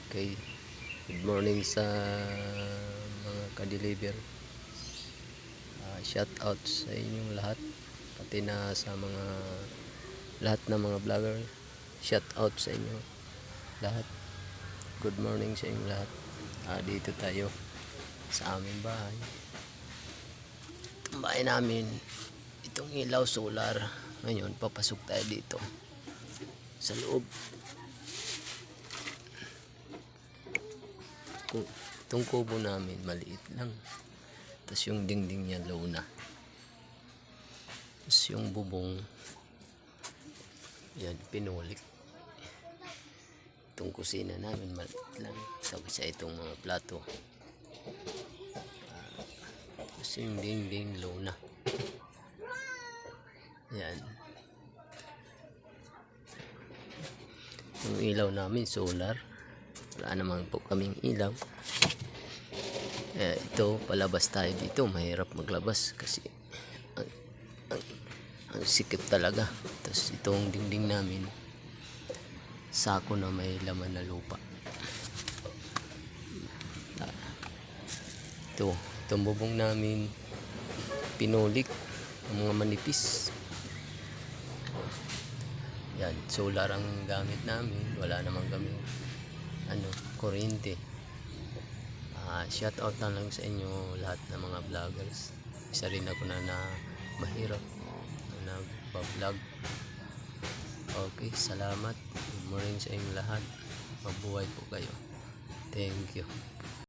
Okay, good morning sa mga ka-deliver. Shout out sa inyong lahat, pati na sa mga lahat ng mga vlogger. Shout out sa inyo lahat. Good morning sa inyong lahat. Dito tayo sa aming bahay. Itong bahay namin, itong ilaw solar. Ngayon, papasok tayo dito sa loob. Itong kubo namin maliit lang, tapos yung dingding niya low na, tapos yung bubong yan pinulik. Itong kusina namin maliit lang, tapos itong mga plato, tapos yung dingding low na yan. Yung ilaw namin solar, wala naman po kaming ilaw. Ito, palabas tayo dito, mahirap maglabas kasi ang sikip talaga. Tapos itong dingding namin, sako na may laman na lupa. Itong bubong namin pinulik ng mga manipis. Yan, solar ang gamit namin, wala naman kami kuryente. Shout out na lang sa inyo lahat ng mga vloggers. Isa rin ako na mahirap na nagpa-vlog. Okay, salamat. Good morning sa inyo lahat. Mabuhay po kayo. Thank you.